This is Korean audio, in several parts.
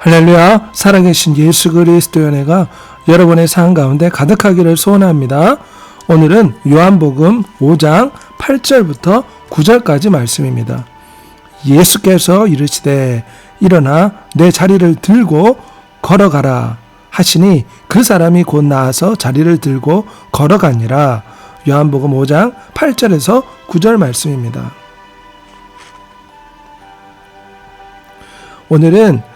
할렐루야, 살아계신 예수 그리스도의 은혜가 여러분의 삶 가운데 가득하기를 소원합니다. 오늘은 요한복음 5장 8절부터 9절까지 말씀입니다. 예수께서 이르시되 일어나 내 자리를 들고 걸어가라 하시니 그 사람이 곧 나아서 자리를 들고 걸어가니라. 요한복음 5장 8절에서 9절 말씀입니다. 오늘은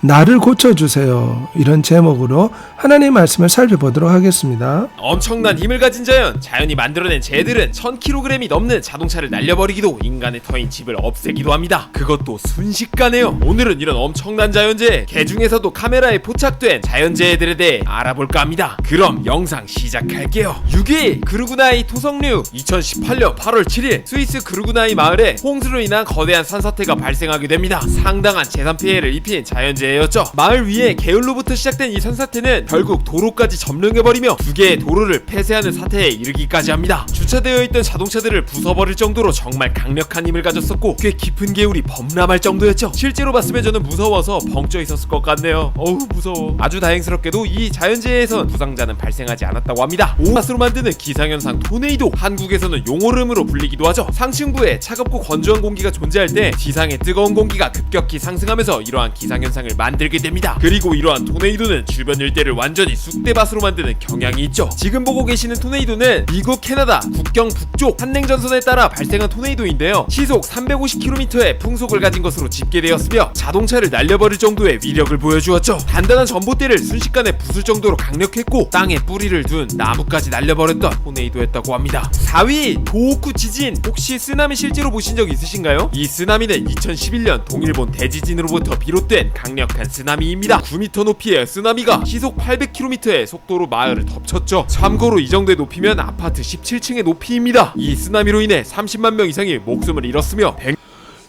나를 고쳐주세요, 이런 제목으로 하나님의 말씀을 살펴보도록 하겠습니다. 엄청난 힘을 가진 자연이 만들어낸 쟤들은 1000kg이 넘는 자동차를 날려버리기도 인간의 터인 집을 없애기도 합니다. 그것도 순식간에요. 오늘은 이런 엄청난 자연재해, 개중에서도 카메라에 포착된 자연재해들에 대해 알아볼까 합니다. 그럼 영상 시작할게요. 6일 그루그나이 토성류. 2018년 8월 7일 스위스 그루그나이 마을에 홍수로 인한 거대한 산사태가 발생하게 됩니다. 상당한 재산 피해를 입힌 자연재해 였죠. 마을 위에 개울로부터 시작된 이 산사태는 결국 도로까지 점령해버리며 2개의 도로를 폐쇄하는 사태에 이르기까지 합니다. 주차되어 있던 자동차들을 부숴버릴 정도로 정말 강력한 힘을 가졌었고 꽤 깊은 개울이 범람할 정도였죠. 실제로 봤으면 저는 무서워서 벙쪄 있었을 것 같네요. 어우 무서워. 아주 다행스럽게도 이 자연재해에선 부상자는 발생하지 않았다고 합니다. 오마스로 만드는 기상현상 토네이도, 한국에서는 용오름으로 불리기도 하죠. 상층부에 차갑고 건조한 공기가 존재할 때 지상의 뜨거운 공기가 급격히 상승하면서 이러한 기상현상을 만들게 됩니다. 그리고 이러한 토네이도는 주변 일대를 완전히 쑥대밭으로 만드는 경향이 있죠. 지금 보고 계시는 토네이도는 미국 캐나다 국경 북쪽 한냉전선에 따라 발생한 토네이도인데요. 시속 350km의 풍속을 가진 것으로 집계되었으며 자동차를 날려버릴 정도의 위력을 보여주었죠. 단단한 전봇대를 순식간에 부술 정도로 강력했고 땅에 뿌리를 둔 나무까지 날려버렸던 토네이도였다고 합니다. 4위 도호쿠 지진. 혹시 쓰나미 실제로 보신 적 있으신가요? 이 쓰나미는 2011년 동일본 대지진으로부터 비롯된 강력한 쓰나미입니다. 9m 높이의 쓰나미가 시속 800km의 속도로 마을을 덮쳤죠. 참고로 이 정도의 높이면 아파트 17층의 높이입니다. 이 쓰나미로 인해 30만 명 이상이 목숨을 잃었으며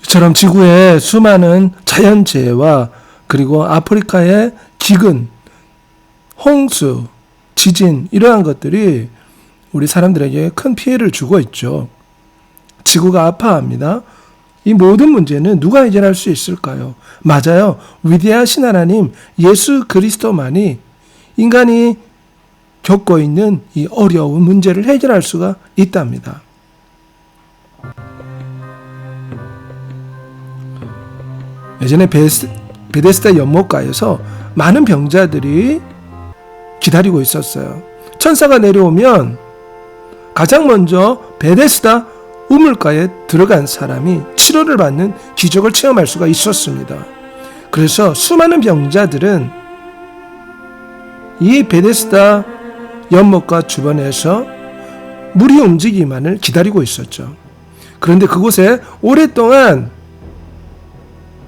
이처럼 지구의 수많은 자연재해와 그리고 아프리카의 기근, 홍수, 지진, 이러한 것들이 우리 사람들에게 큰 피해를 주고 있죠. 지구가 아파합니다. 이 모든 문제는 누가 해결할 수 있을까요? 맞아요. 위대하신 하나님 예수 그리스도만이 인간이 겪고 있는 이 어려운 문제를 해결할 수가 있답니다. 예전에 베데스다 연못가에서 많은 병자들이 기다리고 있었어요. 천사가 내려오면 가장 먼저 베데스다 우물가에 들어간 사람이 치료를 받는 기적을 체험할 수가 있었습니다. 그래서 수많은 병자들은 이 베데스다 연못가 주변에서 물이 움직이기만을 기다리고 있었죠. 그런데 그곳에 오랫동안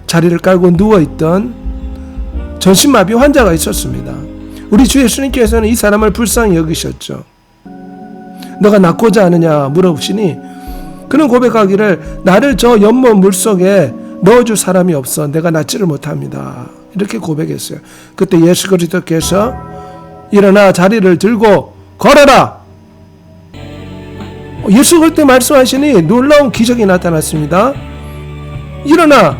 자리를 깔고 누워있던 전신마비 환자가 있었습니다. 우리 주 예수님께서는 이 사람을 불쌍히 여기셨죠. 너가 낫고자 하느냐 물어보시니 그는 고백하기를 나를 저 연못 물속에 넣어줄 사람이 없어 내가 낫지를 못합니다, 이렇게 고백했어요. 그때 예수 그리스도께서 일어나 자리를 들고 걸어라. 예수 그때 말씀하시니 놀라운 기적이 나타났습니다. 일어나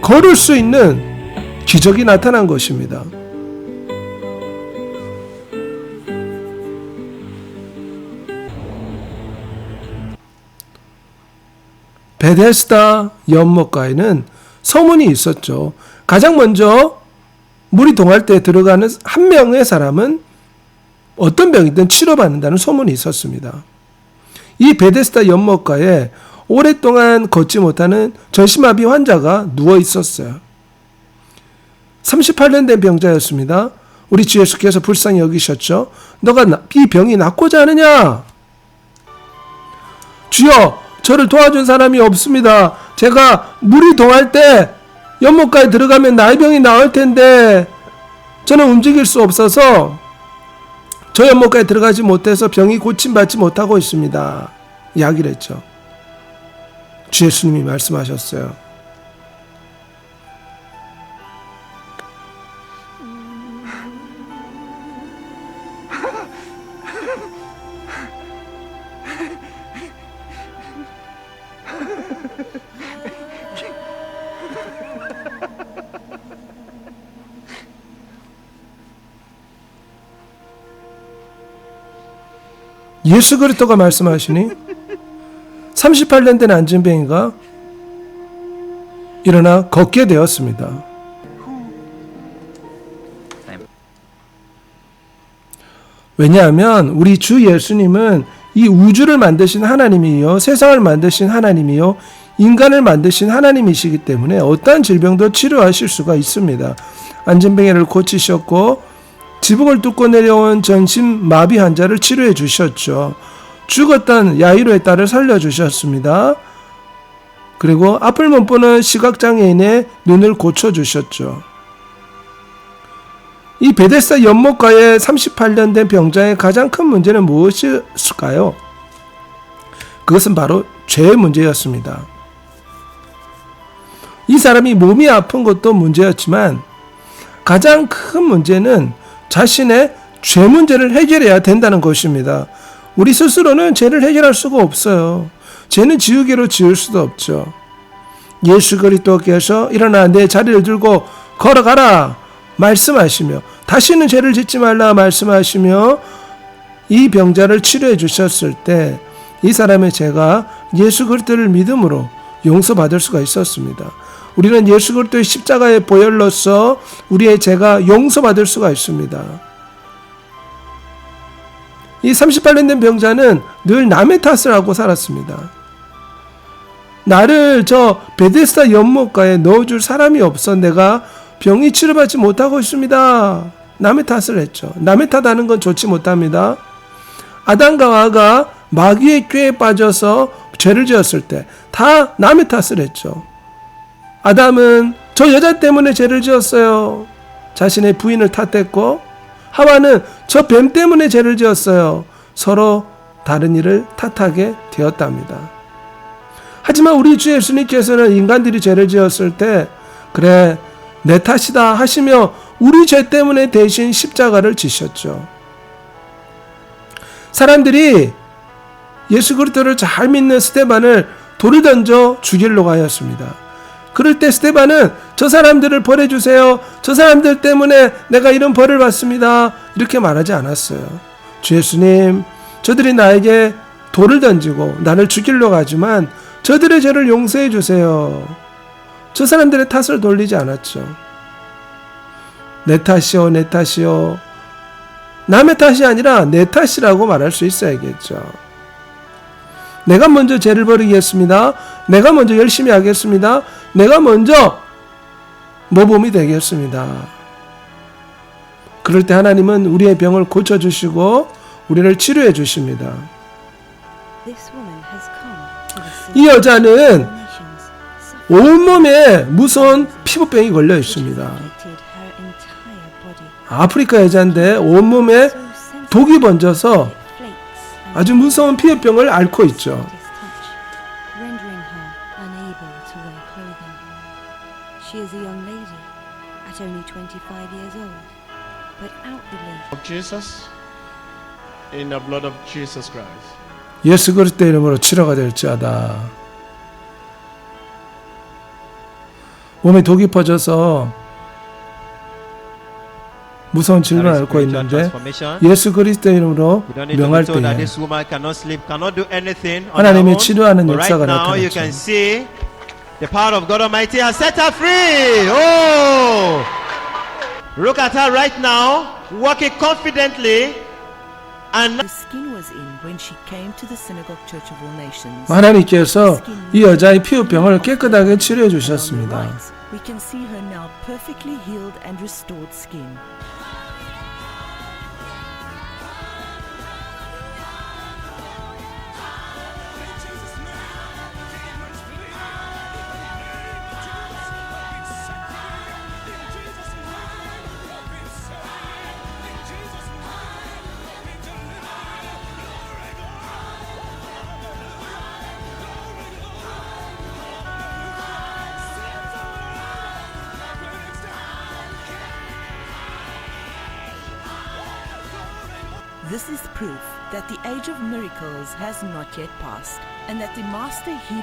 걸을 수 있는 기적이 나타난 것입니다. 베데스다 연못가에는 소문이 있었죠. 가장 먼저 물이 동할 때 들어가는 한 명의 사람은 어떤 병이든 치료받는다는 소문이 있었습니다. 이 베데스다 연못가에 오랫동안 걷지 못하는 전신마비 환자가 누워 있었어요. 38년 된 병자였습니다. 우리 주 예수께서 불쌍히 여기셨죠. 너가 이 병이 낫고자 하느냐? 주여, 저를 도와준 사람이 없습니다. 제가 물이 동할 때 연못가에 들어가면 나의 병이 나을 텐데 저는 움직일 수 없어서 저 연못가에 들어가지 못해서 병이 고침받지 못하고 있습니다, 이야기를 했죠. 주 예수님이 말씀하셨어요. 예수 그리스도가 말씀하시니 38년 된 안진뱅이가 일어나 걷게 되었습니다. 왜냐하면 우리 주 예수님은 이 우주를 만드신 하나님이요, 세상을 만드신 하나님이요, 인간을 만드신 하나님이시기 때문에 어떠한 질병도 치료하실 수가 있습니다. 안진뱅이를 고치셨고 지붕을 뚫고 내려온 전신 마비 환자를 치료해 주셨죠. 죽었던 야이로의 딸을 살려주셨습니다. 그리고 앞을 못 보는 시각장애인의 눈을 고쳐주셨죠. 이 베데스다 연못가의 38년 된 병자의 가장 큰 문제는 무엇이었을까요? 그것은 바로 죄의 문제였습니다. 이 사람이 몸이 아픈 것도 문제였지만 가장 큰 문제는 자신의 죄 문제를 해결해야 된다는 것입니다. 우리 스스로는 죄를 해결할 수가 없어요. 죄는 지우개로 지울 수도 없죠. 예수 그리스도께서 일어나 내 자리를 들고 걸어가라 말씀하시며 다시는 죄를 짓지 말라 말씀하시며 이 병자를 치료해 주셨을 때 이 사람의 죄가 예수 그리스도를 믿음으로 용서받을 수가 있었습니다. 우리는 예수 그리스도의 십자가의 보혈로서 우리의 죄가 용서받을 수가 있습니다. 이 38년 된 병자는 늘 남의 탓을 하고 살았습니다. 나를 저 베데스다 연못가에 넣어줄 사람이 없어 내가 병이 치료받지 못하고 있습니다. 남의 탓을 했죠. 남의 탓하는 건 좋지 못합니다. 아담과 하와가 마귀의 꾀에 빠져서 죄를 지었을 때 다 남의 탓을 했죠. 아담은 저 여자 때문에 죄를 지었어요. 자신의 부인을 탓했고 하와는 저 뱀 때문에 죄를 지었어요. 서로 다른 일을 탓하게 되었답니다. 하지만 우리 주 예수님께서는 인간들이 죄를 지었을 때 그래 내 탓이다 하시며 우리 죄 때문에 대신 십자가를 지셨죠. 사람들이 예수 그리스도를 잘 믿는 스데반을 돌을 던져 죽이려고 하였습니다. 그럴 때 스데반은 저 사람들을 벌해주세요. 저 사람들 때문에 내가 이런 벌을 받습니다. 이렇게 말하지 않았어요. 주 예수님, 저들이 나에게 돌을 던지고 나를 죽이려고 하지만 저들의 죄를 용서해 주세요. 저 사람들의 탓을 돌리지 않았죠. 내 탓이요, 내 탓이요. 남의 탓이 아니라 내 탓이라고 말할 수 있어야겠죠. 내가 먼저 죄를 버리겠습니다. 내가 먼저 열심히 하겠습니다. 내가 먼저 모범이 되겠습니다. 그럴 때 하나님은 우리의 병을 고쳐주시고 우리를 치료해 주십니다. 이 여자는 온몸에 무서운 피부병이 걸려 있습니다. 아프리카 여자인데 온몸에 독이 번져서 아주 무서운 피부병을 앓고 있죠. 예수 그리스도 이름으로 치료가 될지어다. 몸에 독이 퍼져서 무서운 질병을 앓고 있는데 예수 그리스도 이름으로 명할 때에 하나님이 치료하는 역사가 나타났죠. The power of God Almighty has set her free. Oh, look at her right now, walking confidently. And The skin was in when she came to the Synagogue Church of All Nations. 하나님께서 이 여자의 피부병을 깨끗하게 치료해 주셨습니다. We can see her now perfectly healed and restored skin. This is proof that the age of miracles has not yet passed, and that the Master He